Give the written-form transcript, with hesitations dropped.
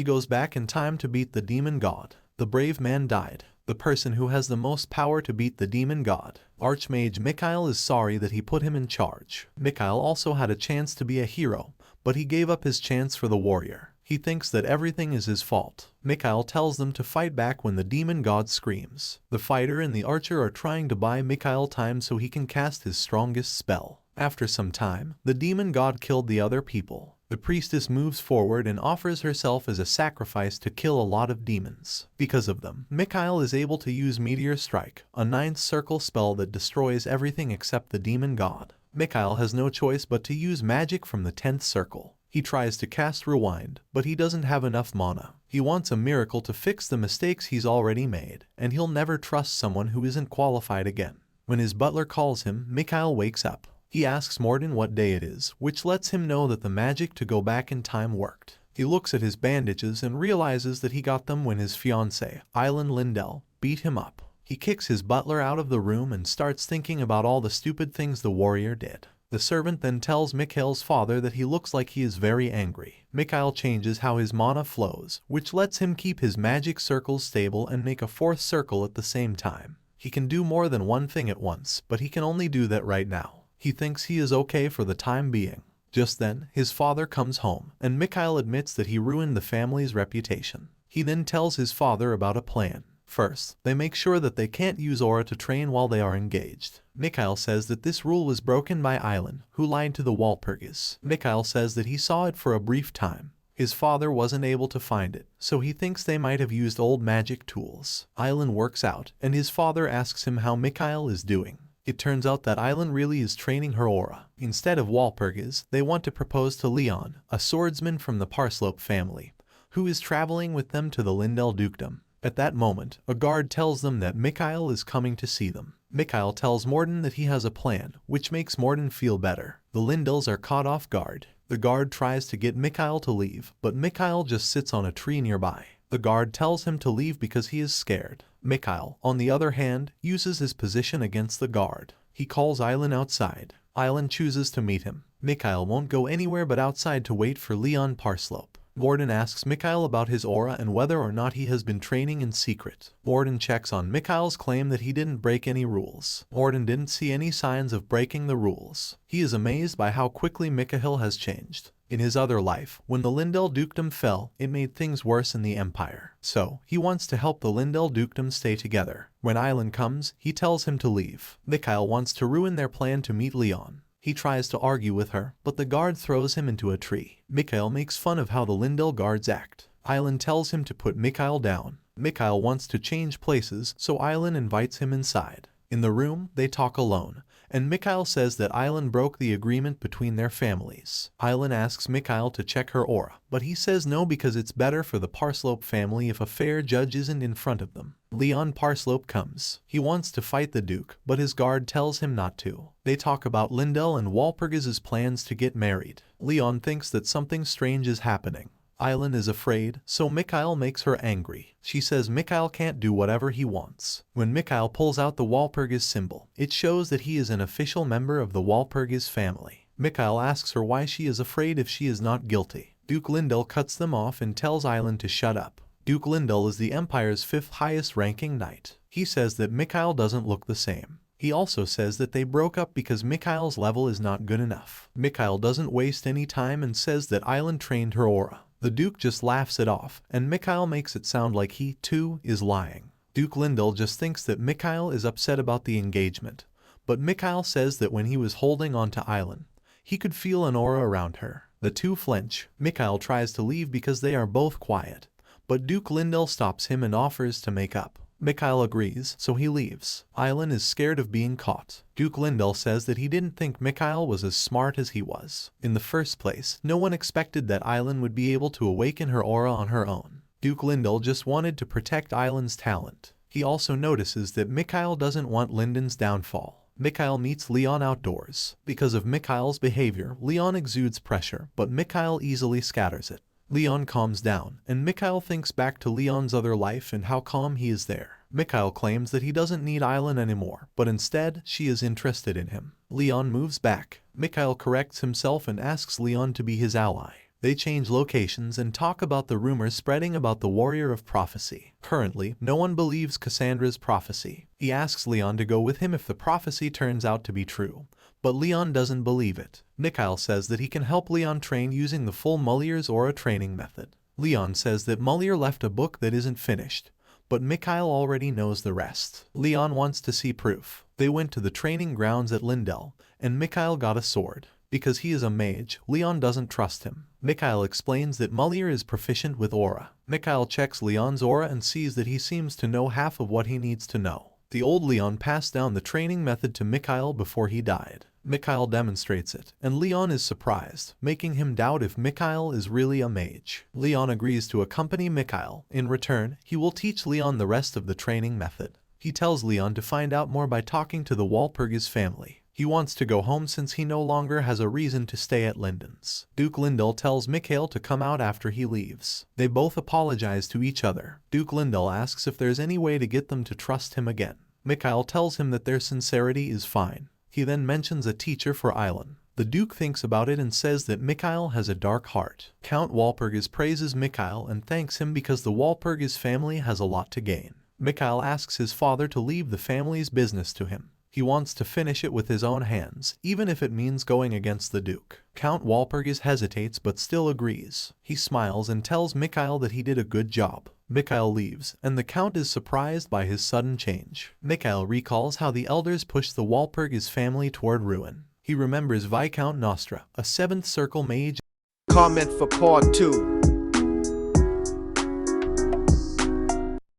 He goes back in time to beat the demon god. The brave man died. The person who has the most power to beat the demon god. Archmage Mikhail is sorry that he put him in charge. Mikhail also had a chance to be a hero, but he gave up his chance for the warrior. He thinks that everything is his fault. Mikhail tells them to fight back when the demon god screams. The fighter and the archer are trying to buy Mikhail time so he can cast his strongest spell. After some time, the demon god killed the other people. The priestess moves forward and offers herself as a sacrifice to kill a lot of demons. Because of them, Mikhail is able to use Meteor Strike, a 9th circle spell that destroys everything except the demon god. Mikhail has no choice but to use magic from the 10th circle. He tries to cast Rewind, but he doesn't have enough mana. He wants a miracle to fix the mistakes he's already made, and he'll never trust someone who isn't qualified again. When his butler calls him, Mikhail wakes up. He asks Morden what day it is, which lets him know that the magic to go back in time worked. He looks at his bandages and realizes that he got them when his fiancée, Eileen Lindell, beat him up. He kicks his butler out of the room and starts thinking about all the stupid things the warrior did. The servant then tells Mikhail's father that he looks like he is very angry. Mikhail changes how his mana flows, which lets him keep his magic circles stable and make a 4th circle at the same time. He can do more than one thing at once, but he can only do that right now. He thinks he is okay for the time being. Just then, his father comes home, and Mikhail admits that he ruined the family's reputation. He then tells his father about a plan. First, they make sure that they can't use aura to train while they are engaged. Mikhail says that this rule was broken by Eileen, who lied to the Walpurgis. Mikhail says that he saw it for a brief time. His father wasn't able to find it, so he thinks they might have used old magic tools. Eileen works out, and his father asks him how Mikhail is doing. It turns out that Eileen really is training her aura. Instead of Walpurgis, they want to propose to Leon, a swordsman from the Parslope family, who is traveling with them to the Lindell dukedom. At that moment, a guard tells them that Mikhail is coming to see them. Mikhail tells Morden that he has a plan, which makes Morden feel better. The Lindells are caught off guard. The guard tries to get Mikhail to leave, but Mikhail just sits on a tree nearby. The guard tells him to leave because he is scared. Mikhail, on the other hand, uses his position against the guard. He calls Eileen outside. Eileen chooses to meet him. Mikhail won't go anywhere but outside to wait for Leon Parslope. Morden asks Mikhail about his aura and whether or not he has been training in secret. Morden checks on Mikhail's claim that he didn't break any rules. Morden didn't see any signs of breaking the rules. He is amazed by how quickly Mikhail has changed. In his other life, when the Lindell dukedom fell, it made things worse in the Empire. So, he wants to help the Lindell dukedom stay together. When Eileen comes, he tells him to leave. Mikhail wants to ruin their plan to meet Leon. He tries to argue with her, but the guard throws him into a tree. Mikhail makes fun of how the Lindell guards act. Eileen tells him to put Mikhail down. Mikhail wants to change places, so Eileen invites him inside. In the room, they talk alone, and Mikhail says that Eileen broke the agreement between their families. Eileen asks Mikhail to check her aura, but he says no because it's better for the Parslope family if a fair judge isn't in front of them. Leon Parslope comes. He wants to fight the Duke, but his guard tells him not to. They talk about Lindell and Walpurgis's plans to get married. Leon thinks that something strange is happening. Eileen is afraid, so Mikhail makes her angry. She says Mikhail can't do whatever he wants. When Mikhail pulls out the Walpurgis symbol, it shows that he is an official member of the Walpurgis family. Mikhail asks her why she is afraid if she is not guilty. Duke Lindell cuts them off and tells Eileen to shut up. Duke Lindell is the Empire's 5th highest ranking knight. He says that Mikhail doesn't look the same. He also says that they broke up because Mikhail's level is not good enough. Mikhail doesn't waste any time and says that Eileen trained her aura. The Duke just laughs it off, and Mikhail makes it sound like he, too, is lying. Duke Lindell just thinks that Mikhail is upset about the engagement, but Mikhail says that when he was holding on to Eileen, he could feel an aura around her. The two flinch. Mikhail tries to leave because they are both quiet, but Duke Lindell stops him and offers to make up. Mikhail agrees, so he leaves. Eileen is scared of being caught. Duke Lindell says that he didn't think Mikhail was as smart as he was. In the first place, no one expected that Eileen would be able to awaken her aura on her own. Duke Lindell just wanted to protect Eileen's talent. He also notices that Mikhail doesn't want Linden's downfall. Mikhail meets Leon outdoors. Because of Mikhail's behavior, Leon exudes pressure, but Mikhail easily scatters it. Leon calms down, and Mikhail thinks back to Leon's other life and how calm he is there. Mikhail claims that he doesn't need Eileen anymore, but instead, she is interested in him. Leon moves back. Mikhail corrects himself and asks Leon to be his ally. They change locations and talk about the rumors spreading about the Warrior of Prophecy. Currently, no one believes Cassandra's prophecy. He asks Leon to go with him if the prophecy turns out to be true, but Leon doesn't believe it. Mikhail says that he can help Leon train using the full Mullier's aura training method. Leon says that Mullier left a book that isn't finished, but Mikhail already knows the rest. Leon wants to see proof. They went to the training grounds at Lindell, and Mikhail got a sword. Because he is a mage, Leon doesn't trust him. Mikhail explains that Mullier is proficient with aura. Mikhail checks Leon's aura and sees that he seems to know half of what he needs to know. The old Leon passed down the training method to Mikhail before he died. Mikhail demonstrates it, and Leon is surprised, making him doubt if Mikhail is really a mage. Leon agrees to accompany Mikhail. In return, he will teach Leon the rest of the training method. He tells Leon to find out more by talking to the Walpurgis family. He wants to go home since he no longer has a reason to stay at Linden's. Duke Lindell tells Mikhail to come out after he leaves. They both apologize to each other. Duke Lindell asks if there's any way to get them to trust him again. Mikhail tells him that their sincerity is fine. He then mentions a teacher for Island. The Duke thinks about it and says that Mikhail has a dark heart. Count Walpurgis praises Mikhail and thanks him because the Walpurgis family has a lot to gain. Mikhail asks his father to leave the family's business to him. He wants to finish it with his own hands, even if it means going against the Duke. Count Walpurgis hesitates but still agrees. He smiles and tells Mikhail that he did a good job. Mikhail leaves, and the Count is surprised by his sudden change. Mikhail recalls how the elders pushed the Walpurgis family toward ruin. He remembers Viscount Nostra, a 7th Circle mage. Comment for part 2.